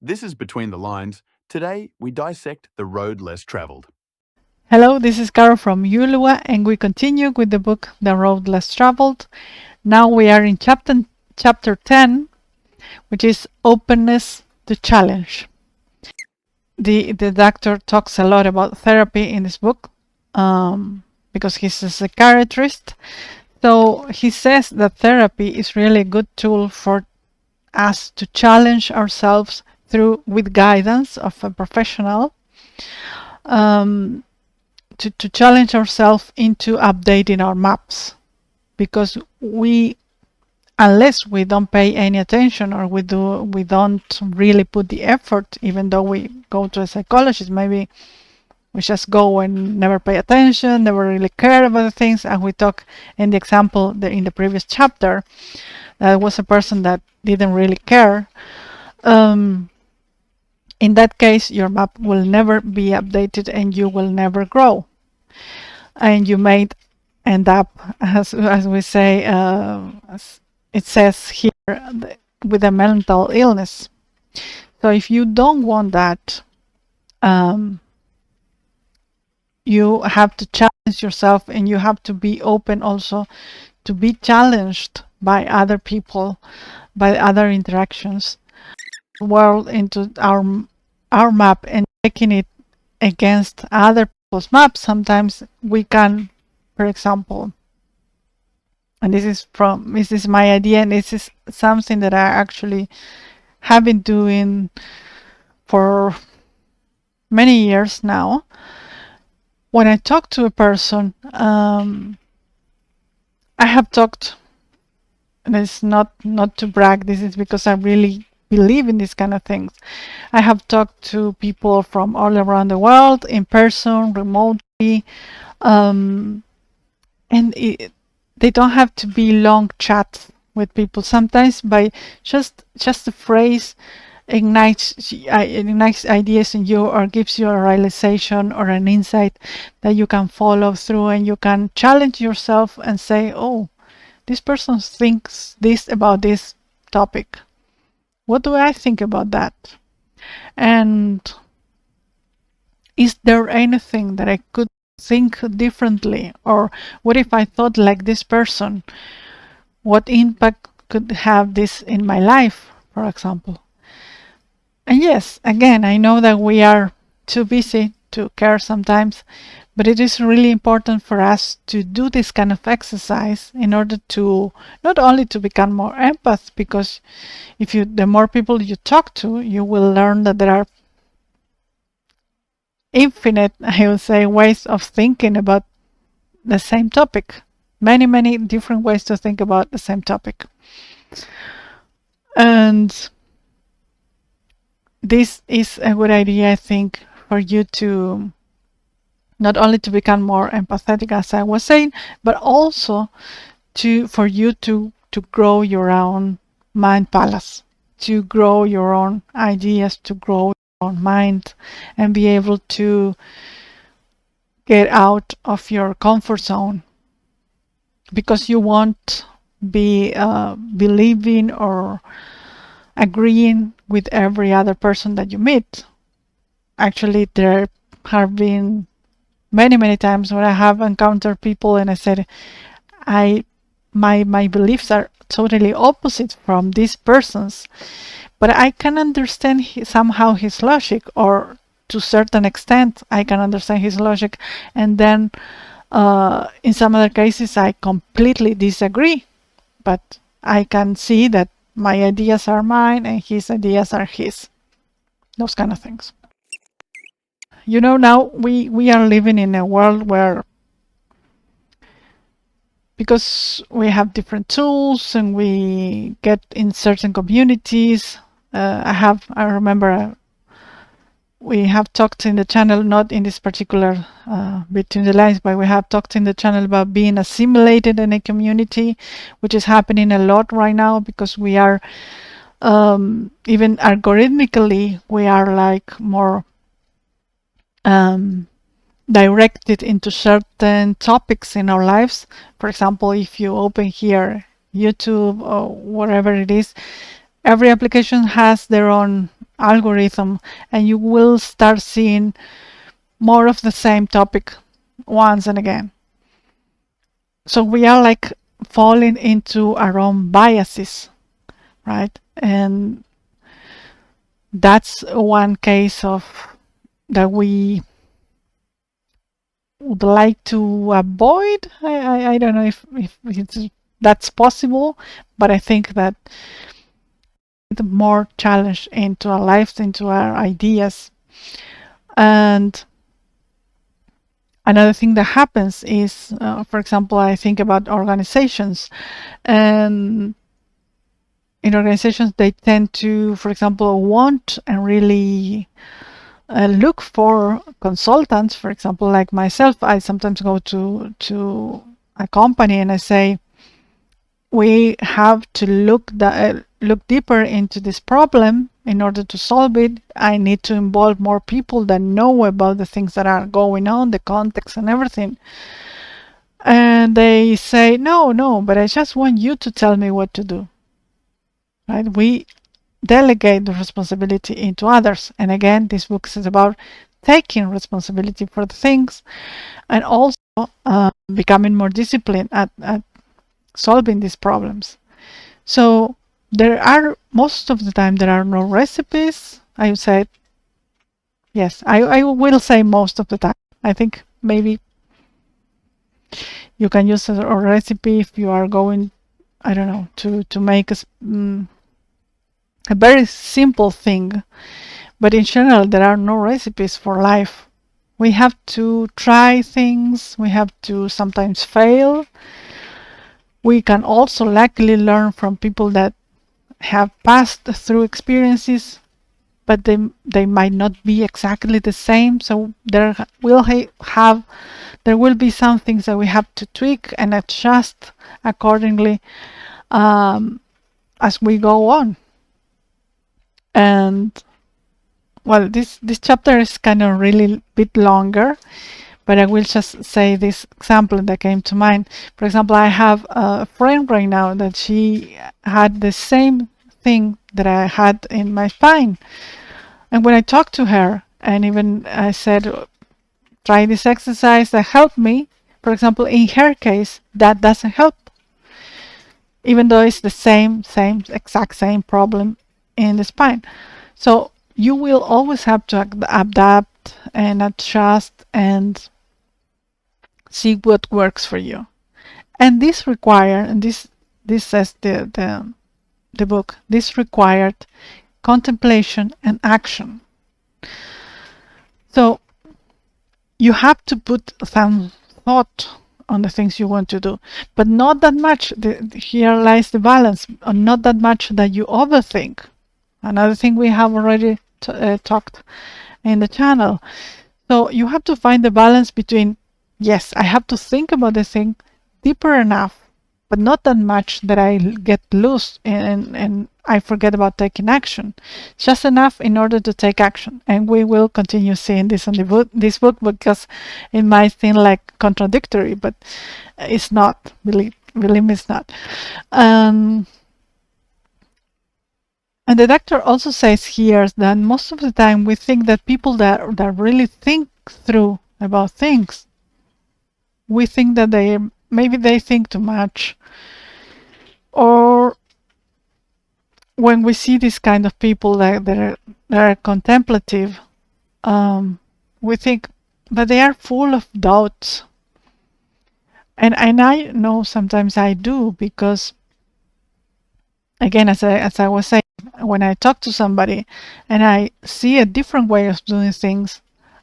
This is Between the Lines. Today, we dissect the road less traveled. Hello, this is Carol from Ulua, and we continue with the book The Road Less Traveled. Now we are in chapter 10, which is Openness to Challenge. The doctor talks a lot about therapy in this book because he's a psychiatrist. So he says that therapy is really a good tool for us to challenge ourselves with guidance of a professional. To challenge ourselves into updating our maps, because unless we don't pay any attention or we don't really put the effort, even though we go to a psychologist, maybe we just go and never pay attention, never really care about the things. And we talk in the example in the previous chapter, that was a person that didn't really care. In that case, your map will never be updated and you will never grow. And you may end up, as we say, as it says here, with a mental illness. So if you don't want that, you have to challenge yourself, and you have to be open also to be challenged by other people, by other interactions, world into our map and taking it against other people's maps. Sometimes we can, for example, and this is my idea, and this is something that I actually have been doing for many years now. When I talk to a person, I have talked, and it's not to brag, this is because I really believe in these kind of things. I have talked to people from all around the world, in person, remotely, and they don't have to be long chats with people. Sometimes by just a phrase ignites ideas in you, or gives you a realization or an insight that you can follow through, and you can challenge yourself and say, oh, this person thinks this about this topic. What do I think about that? And is there anything that I could think differently? Or what if I thought like this person? What impact could have this in my life, for example? And yes, again, I know that we are too busy to care sometimes, but it is really important for us to do this kind of exercise in order to not only to become more empath, because the more people you talk to, you will learn that there are infinite, I would say, ways of thinking about the same topic. Many, many different ways to think about the same topic. And this is a good idea, I think, for you to not only to become more empathetic, as I was saying, but also for you to grow your own mind palace, to grow your own ideas, to grow your own mind, and be able to get out of your comfort zone, because you won't be believing or agreeing with every other person that you meet. Actually, there have been many times when I have encountered people and I said, my beliefs are totally opposite from this person's, but I can understand somehow his logic, or to a certain extent I can understand his logic, and then in some other cases I completely disagree, but I can see that my ideas are mine and his ideas are his. Those kind of things. Now we are living in a world where, because we have different tools and we get in certain communities, I remember we have talked in the channel, not in this particular Between the Lines, but we have talked in the channel about being assimilated in a community, which is happening a lot right now, because we are even algorithmically, we are like more directed into certain topics in our lives. For example, if you open here YouTube or whatever it is, every application has their own algorithm, and you will start seeing more of the same topic once and again. So we are like falling into our own biases, right? And that's one case of that we would like to avoid. I don't know if that's possible, but I think that the more challenge into our lives, into our ideas. And another thing that happens is, for example, I think about organizations, and in organizations they tend to, for example, want and really look for consultants. For example, like myself, I sometimes go to a company and I say, we have to look deeper into this problem in order to solve it. I need to involve more people that know about the things that are going on, the context and everything. And they say, no, but I just want you to tell me what to do. Right? We delegate the responsibility into others. And again, this book is about taking responsibility for the things, and also becoming more disciplined at solving these problems. So there are, most of the time, there are no recipes. I would say, yes, I will say most of the time. I think maybe you can use a recipe if you are going, I don't know, to make a very simple thing. But in general, there are no recipes for life. We have to try things. We have to sometimes fail. We can also luckily learn from people that have passed through experiences, but they might not be exactly the same. So there will be some things that we have to tweak and adjust accordingly as we go on. And well, this chapter is kind of really bit longer, but I will just say this example that came to mind. For example, I have a friend right now that she had the same thing that I had in my spine. And when I talked to her, and even I said, try this exercise that helped me, for example, in her case, that doesn't help, even though it's the exact same problem in the spine. So you will always have to adapt and adjust and see what works for you. And this says the book, this required contemplation and action. So you have to put some thought on the things you want to do, but not that much. Here lies the balance, not that much that you overthink. Another thing we have already talked in the channel. So you have to find the balance between, yes, I have to think about the thing deeper enough, but not that much that I get lost and I forget about taking action. Just enough in order to take action. And we will continue seeing this on this book, because it might seem like contradictory, but it's not. Believe me, it's not. And the doctor also says here that most of the time we think that people that really think through about things, we think that maybe they think too much. Or when we see this kind of people that are contemplative, we think that they are full of doubts. And I know sometimes I do, because again, as I was saying, when I talk to somebody and I see a different way of doing things,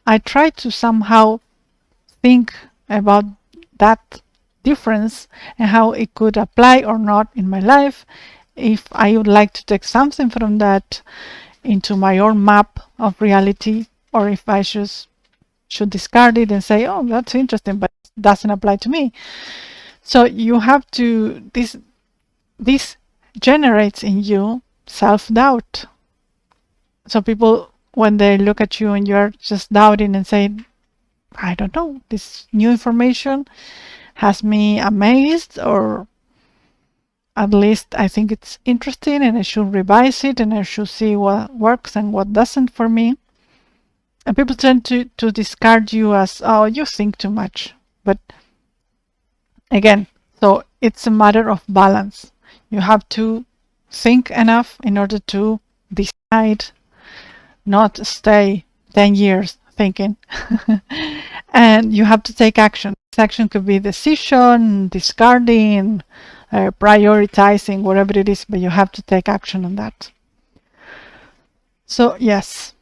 I try to somehow think about that difference and how it could apply or not in my life, if I would like to take something from that into my own map of reality, or if I should discard it and say, oh, that's interesting, but it doesn't apply to me. So you have to, this generates in you self-doubt. So people, when they look at you and you're just doubting and saying, I don't know, this new information has me amazed, or at least I think it's interesting and I should revise it and I should see what works and what doesn't for me. And people tend to discard you as, oh, you think too much. But again, so it's a matter of balance. You have to think enough in order to decide, not stay 10 years thinking. And you have to take action. This action could be decision, discarding, prioritizing, whatever it is, but you have to take action on that. So yes,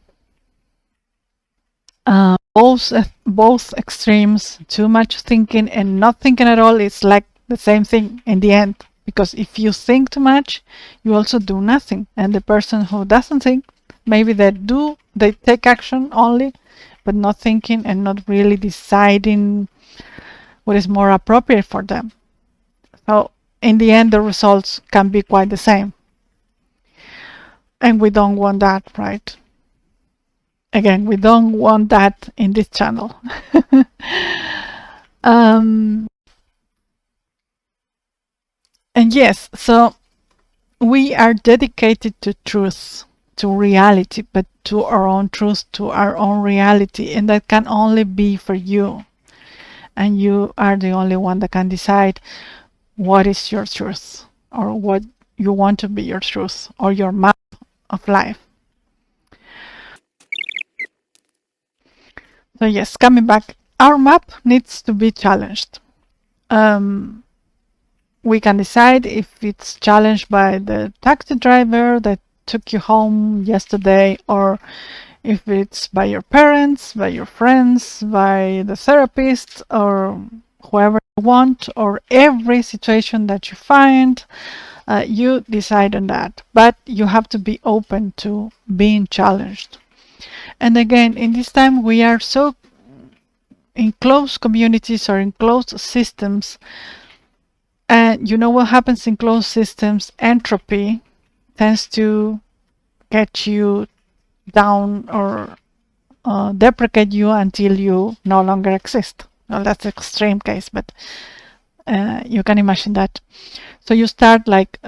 both extremes, too much thinking and not thinking at all, is like the same thing in the end. Because if you think too much, you also do nothing. And the person who doesn't think, maybe they take action only, but not thinking and not really deciding what is more appropriate for them. So in the end, the results can be quite the same. And we don't want that, right? Again, we don't want that in this channel. And yes, so we are dedicated to truth, to reality, but to our own truth, to our own reality, and that can only be for you. And you are the only one that can decide what is your truth, or what you want to be your truth, or your map of life. So yes, coming back, our map needs to be challenged. We can decide if it's challenged by the taxi driver that took you home yesterday, or if it's by your parents, by your friends, by the therapist, or whoever you want, or every situation that you find. You decide on that, but you have to be open to being challenged. And again, in this time, we are so in closed communities or in closed systems. And you know what happens in closed systems? Entropy tends to get you down or deprecate you until you no longer exist. Well, that's an extreme case, but you can imagine that. So you start like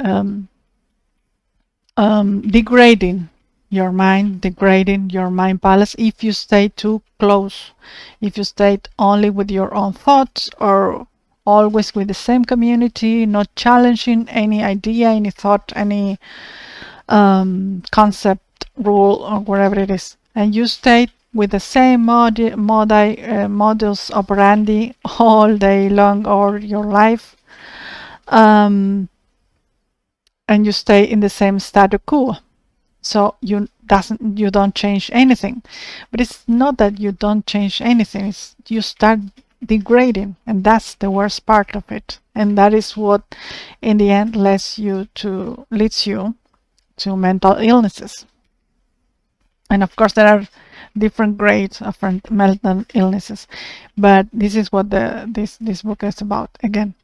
degrading your mind palace if you stay too close, if you stay only with your own thoughts, or always with the same community, not challenging any idea, any thought, any concept, rule, or whatever it is, and you stay with the same modus operandi all day long or your life, and you stay in the same status quo. So you don't change anything. But it's not that you don't change anything, it's you start degrading, and that's the worst part of it. And that is what in the end leads you to mental illnesses. And of course there are different grades of mental illnesses, but this is what this book is about again.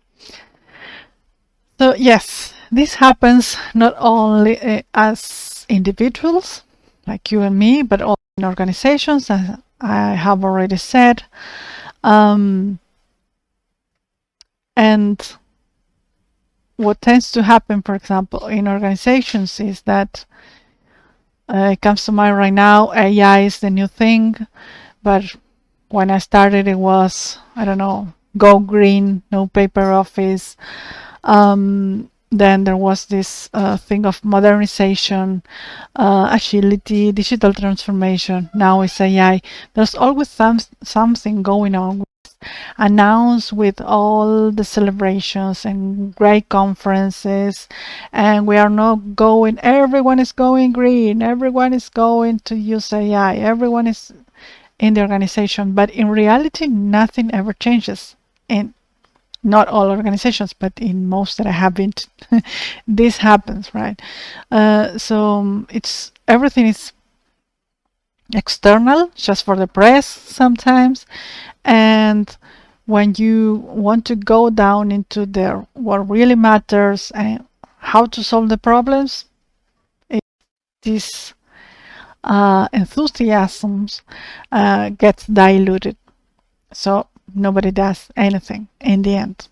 So yes, this happens not only as individuals like you and me, but also in organizations, as I have already said. And what tends to happen, for example, in organizations is that it comes to mind right now, AI is the new thing, but when I started it was, I don't know, go green, no paper office. Then there was this thing of modernization, agility, digital transformation. Now it's AI. There's always something going on. Announced with all the celebrations and great conferences, and we are not going. Everyone is going green. Everyone is going to use AI. Everyone is in the organization, but in reality, nothing ever changes. In not all organizations, but in most that I have been to, this happens, right? So it's everything is external, just for the press sometimes, and when you want to go down into what really matters and how to solve the problems, this enthusiasms gets diluted, so nobody does anything in the end.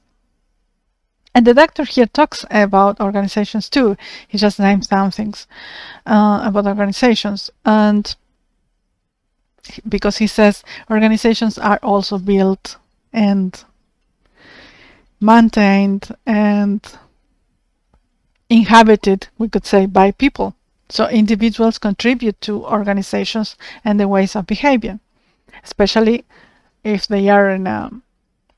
And the doctor here talks about organizations too. He just names some things about organizations. And because he says organizations are also built and maintained and inhabited, we could say, by people. So individuals contribute to organizations and the ways of behavior, especially if they are in a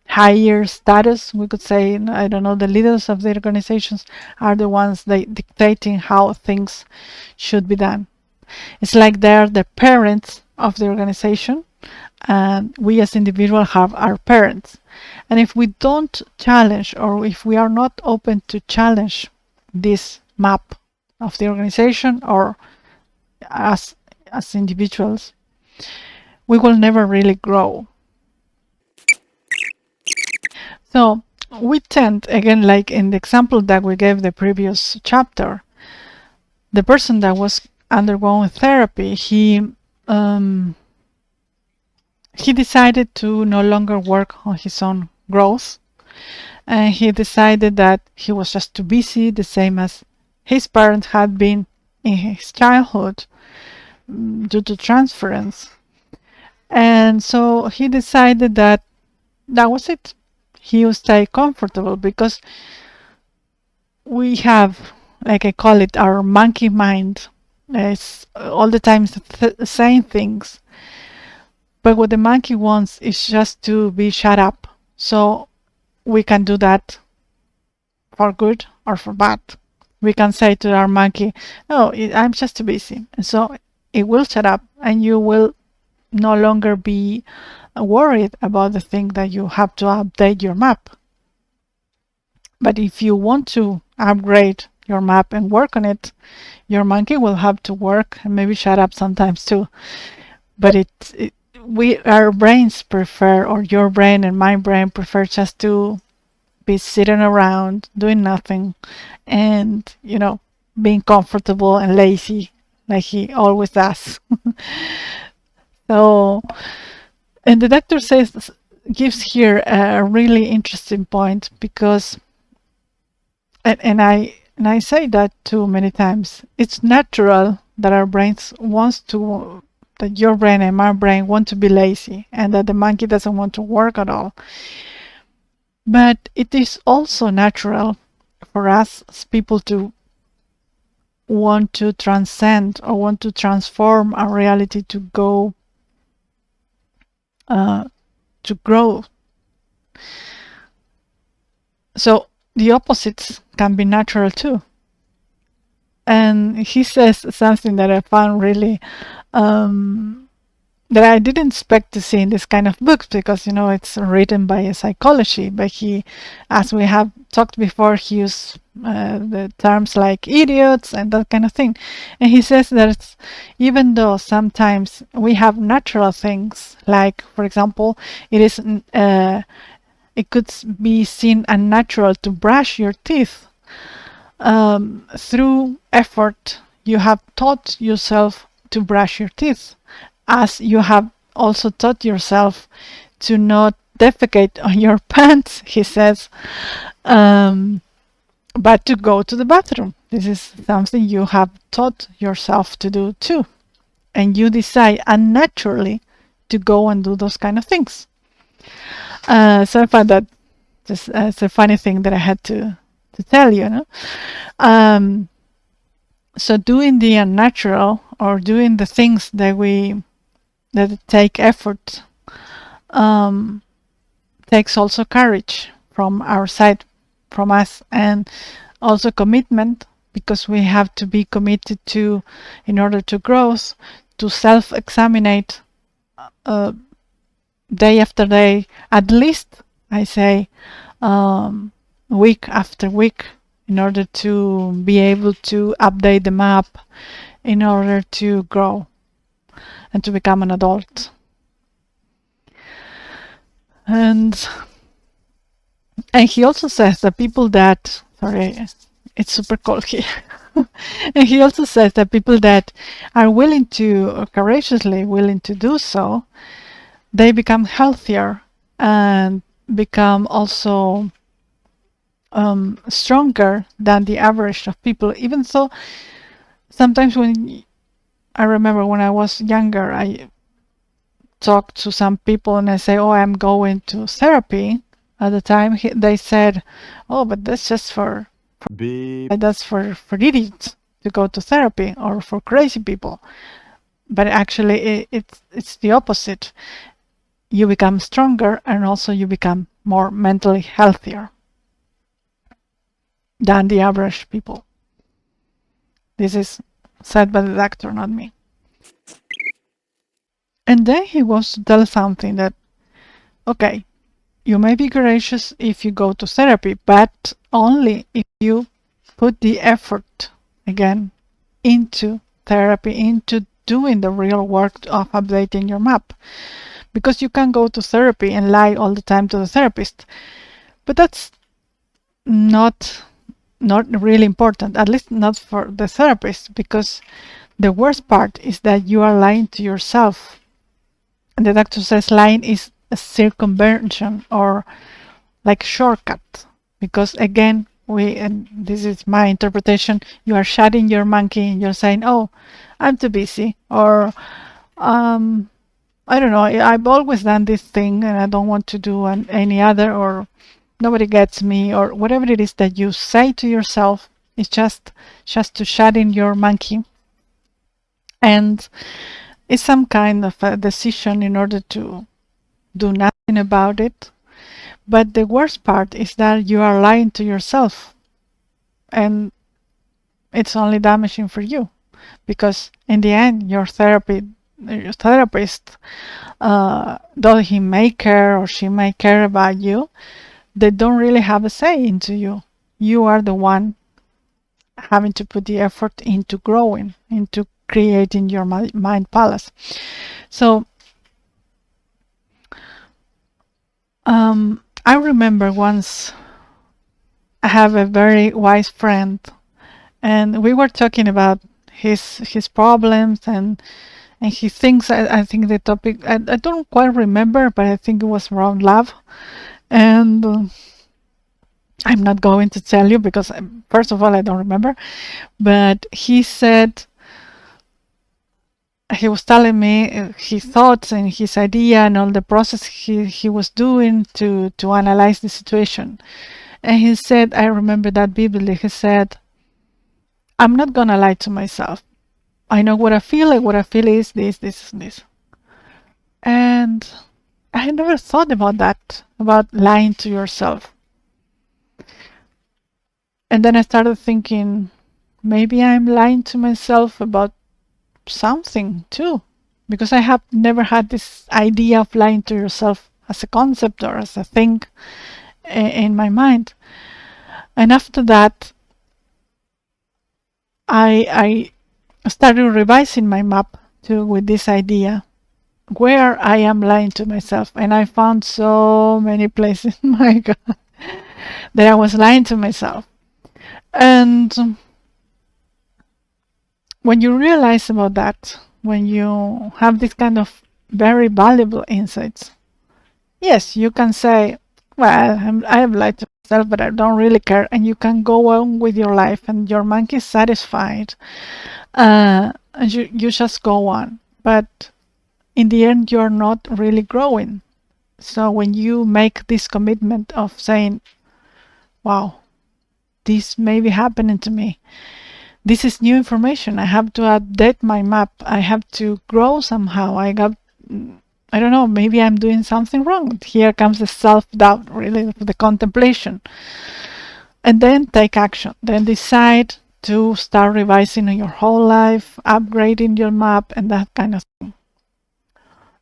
higher status. We could say, I don't know, the leaders of the organizations are the ones they dictating how things should be done. It's like they're the parents of the organization, and we as individuals have our parents. And if we don't challenge, or if we are not open to challenge this map of the organization, or as individuals, we will never really grow. So we tend, again, like in the example that we gave the previous chapter, the person that was undergoing therapy, he decided to no longer work on his own growth, and he decided that he was just too busy, the same as his parents had been in his childhood due to transference. And so he decided that that was it. He would stay comfortable, because we have, like I call it, our monkey mind. It's all the time saying things. But what the monkey wants is just to be shut up. So we can do that for good or for bad. We can say to our monkey, "No, I'm just too busy." And so it will shut up, and you will no longer be worried about the thing that you have to update your map. But if you want to upgrade your map and work on it, your monkey will have to work and maybe shut up sometimes too. But our brains prefer, or your brain and my brain prefer, just to be sitting around doing nothing, and being comfortable and lazy, like he always does. So, and the doctor gives here a really interesting point, because and I say that too many times. It's natural that our brains that your brain and my brain want to be lazy, and that the monkey doesn't want to work at all. But it is also natural for us as people to want to transcend, or want to transform our reality, to go to grow. So the opposites can be natural too. And he says something that I found really that I didn't expect to see in this kind of books, because it's written by a psychology, but he, as we have talked before, he used the terms like idiots and that kind of thing. And he says that even though sometimes we have natural things, like, for example, it could be seen unnatural to brush your teeth, through effort you have taught yourself to brush your teeth, as you have also taught yourself to not defecate on your pants, he says, but to go to the bathroom. This is something you have taught yourself to do too, and you decide unnaturally to go and do those kind of things. So I find that just it's a funny thing that I had to tell you. So doing the unnatural, or doing the things that take effort, takes also courage from our side, from us, and also commitment, because we have to be committed to, in order to grow, to self-examinate day after day, at least, I say, week after week, in order to be able to update the map, in order to grow and to become an adult. And he also says that people that, sorry, it's super cold here. And he also says that people that are willing to, courageously willing to do so, they become healthier, and become also stronger than the average of people. Even so, sometimes when I remember when I was younger, I talked to some people and I say, "Oh, I'm going to therapy." At the time, they said, "Oh, but that's just for Beep. that's for idiots to go to therapy or for crazy people." But actually, it's the opposite. You become stronger and also you become more mentally healthier than the average people. This is said by the doctor, not me. And then he was to tell something that, okay, you may be courageous if you go to therapy, but only if you put the effort again into therapy, into doing the real work of updating your map. Because you can go to therapy and lie all the time to the therapist, but that's not really important, at least not for the therapist, because the worst part is that you are lying to yourself. And the doctor says lying is a circumvention or like shortcut, because again, and this is my interpretation, you are shutting your monkey and you're saying, oh, I'm too busy, or I don't know, I've always done this thing and I don't want to do any other, or nobody gets me, or whatever it is that you say to yourself. It's just to shut in your monkey, and it's some kind of a decision in order to do nothing about it. But the worst part is that you are lying to yourself, and it's only damaging for you, because in the end your therapist, though he may care or she may care about you, they don't really have a say into you. You are the one having to put the effort into growing, into creating your mind palace. So I remember once I have a very wise friend, and we were talking about his problems and he thinks, I think the topic, I don't quite remember, but I think it was around love. And I'm not going to tell you because, first of all, I don't remember. But he said, he was telling me his thoughts and his idea and all the process he was doing to analyze the situation. And he said, I remember that vividly. He said, I'm not going to lie to myself. I know what I feel, and what I feel is this, and this. And I never thought about that, about lying to yourself. And then I started thinking, maybe I'm lying to myself about something too, because I have never had this idea of lying to yourself as a concept or as a thing in my mind. And after that, I started revising my map too with this idea where I am lying to myself, and I found so many places, my God, that I was lying to myself. And when you realize about that, when you have this kind of very valuable insights, yes, you can say, well, I have lied to myself, but I don't really care. And you can go on with your life and your monkey is satisfied. And you just go on. But in the end, you're not really growing. So when you make this commitment of saying, wow, this may be happening to me, this is new information, I have to update my map, I have to grow somehow, I don't know, maybe I'm doing something wrong. Here comes the self-doubt, really, the contemplation. And then take action. Then decide to start revising your whole life, upgrading your map, and that kind of thing.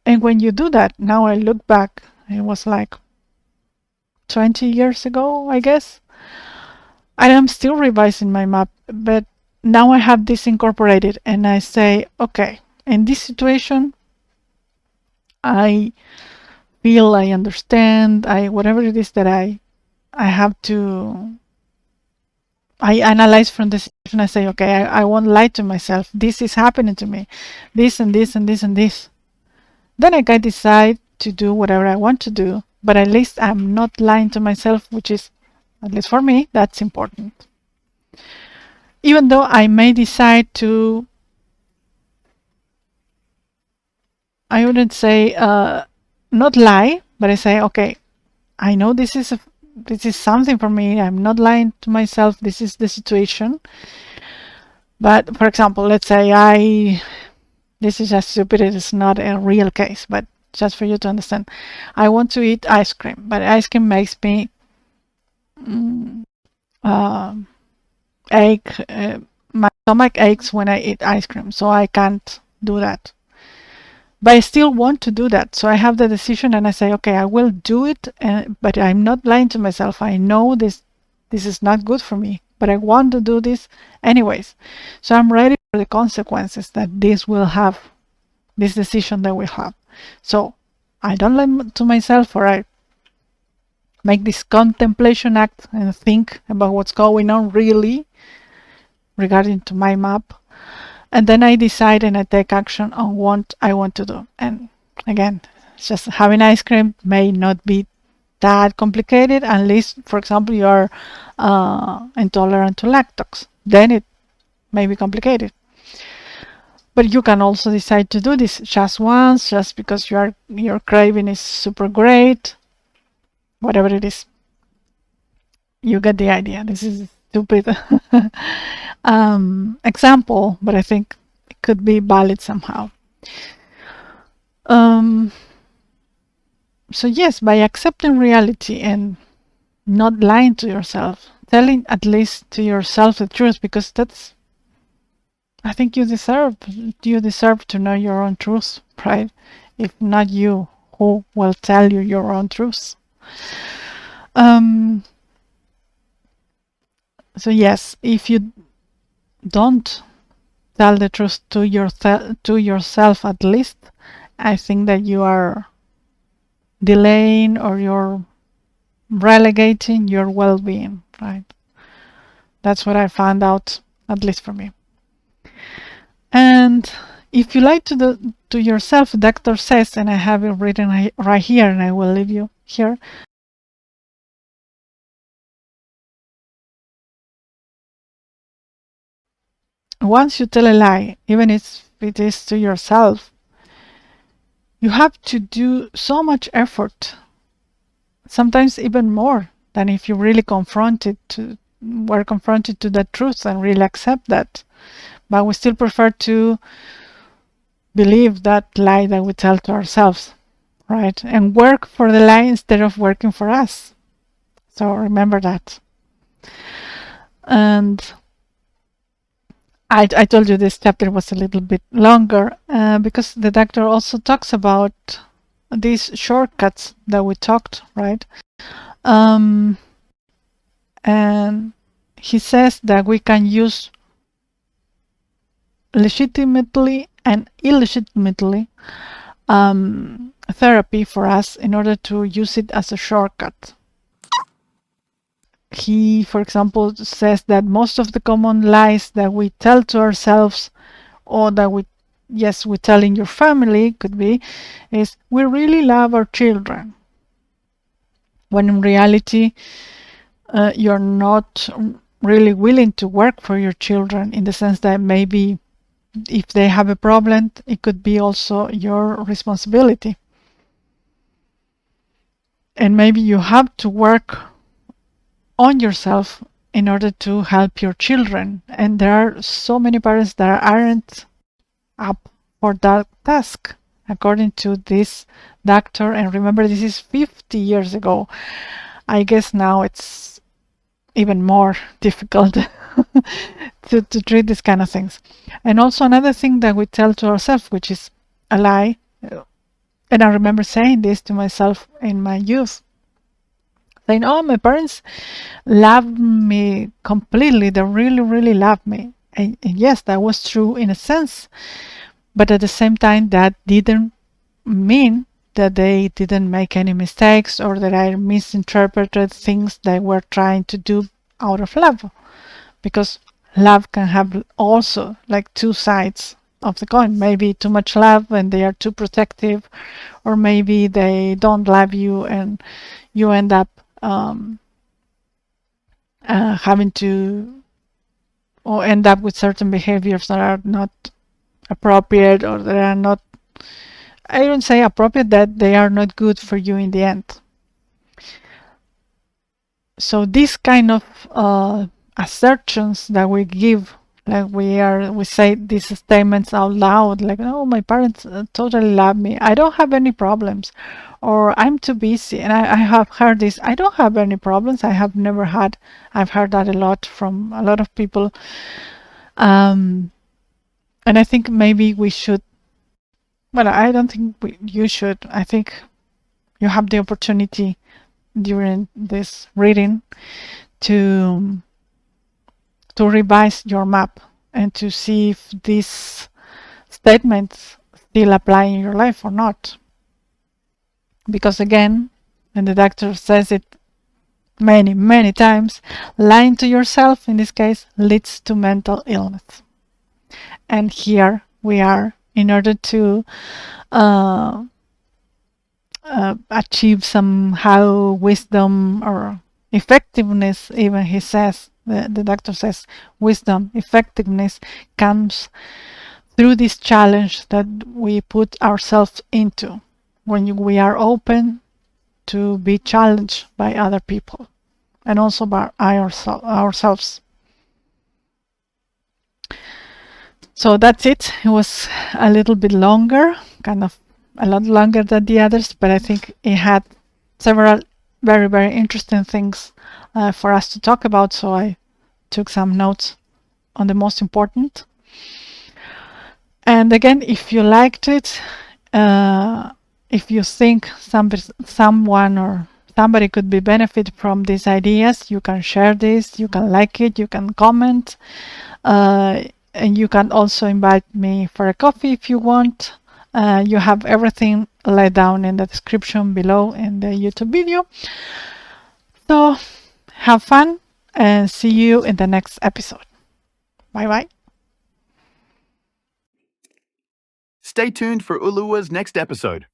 And when you do that, now I look back, it was like 20 years ago, I guess. I am still revising my map, but now I have this incorporated, and I say, okay, in this situation, I feel, I understand, whatever it is that I have to, I analyze from the situation. I say, okay, I won't lie to myself. This is happening to me, this and this and this and this. Then I can decide to do whatever I want to do, but at least I'm not lying to myself, which is At least for me, that's important. Even though I may decide to, I wouldn't say not lie, but I say, okay, I know this is something for me. I'm not lying to myself. This is the situation. But for example, let's say this is just stupid. It is not a real case, but just for you to understand, I want to eat ice cream, but ice cream makes me uh, ache. My stomach aches when I eat ice cream, so I can't do that. But I still want to do that, so I have the decision, and I say, okay, I will do it. But I'm not lying to myself. I know this is not good for me, but I want to do this anyways. So I'm ready for the consequences that this will have, this decision that we have. So I don't lie to myself, or I make this contemplation act and think about what's going on really regarding to my map, and then I decide and I take action on what I want to do. And again, just having ice cream may not be that complicated unless, for example, you are intolerant to lactose. Then it may be complicated. But you can also decide to do this just once, just because your craving is super great, whatever it is. You get the idea. This is a stupid example, but I think it could be valid somehow. So yes, by accepting reality and not lying to yourself, telling at least to yourself the truth, because that's, I think you deserve to know your own truth, right? If not you, who will tell you your own truth? So yes, if you don't tell the truth to yourself at least, I think that you are delaying or you're relegating your well-being, right? That's what I found out, at least for me. And if you lie to yourself, the doctor says, and I have it written right here, and I will leave you here. Once you tell a lie, even if it is to yourself, you have to do so much effort, sometimes even more than if you really were confronted to the truth and really accept that. But we still prefer to believe that lie that we tell to ourselves, right? And work for the lie instead of working for us. So remember that. And I told you this chapter was a little bit longer because the doctor also talks about these shortcuts that we talked, right? And he says that we can use legitimately and illegitimately therapy for us in order to use it as a shortcut. He, for example, says that most of the common lies that we tell to ourselves, or that we tell in your family, could be, is we really love our children, when in reality you're not really willing to work for your children, in the sense that maybe if they have a problem, it could be also your responsibility. And maybe you have to work on yourself in order to help your children. And there are so many parents that aren't up for that task, according to this doctor. And remember, this is 50 years ago. I guess now it's even more difficult to treat these kind of things. And also another thing that we tell to ourselves, which is a lie, and I remember saying this to myself in my youth, saying, oh, my parents love me completely, they really, really love me. And yes, that was true in a sense, but at the same time, that didn't mean that they didn't make any mistakes, or that I misinterpreted things they were trying to do out of love. Because love can have also like two sides of the coin. Maybe too much love and they are too protective, or maybe they don't love you and you end up having to or end up with certain behaviors that are not appropriate, or that are not, I don't say appropriate, that they are not good for you in the end. So this kind of assertions that we give, like we say these statements out loud, like, oh, my parents totally love me, I don't have any problems, or I'm too busy. And I have heard this, I don't have any problems, I have never had. I've heard that a lot from a lot of people. And I think maybe we should, well, I don't think you should. I think you have the opportunity during this reading to revise your map and to see if these statements still apply in your life or not. Because again, and the doctor says it many, many times, lying to yourself in this case leads to mental illness. And here we are, in order to achieve somehow wisdom or effectiveness, even he says, the doctor says, wisdom, effectiveness comes through this challenge that we put ourselves into when we are open to be challenged by other people and also by ourselves. So that's it. It was a little bit longer, kind of a lot longer than the others, but I think it had several very, very interesting things for us to talk about. So I took some notes on the most important. And again, if you liked it, if you think someone or somebody could be benefit from these ideas, you can share this, you can like it, you can comment, and you can also invite me for a coffee if you want. You have everything laid down in the description below in the YouTube video. So have fun and see you in the next episode. Bye bye. Stay tuned for Ulua's next episode.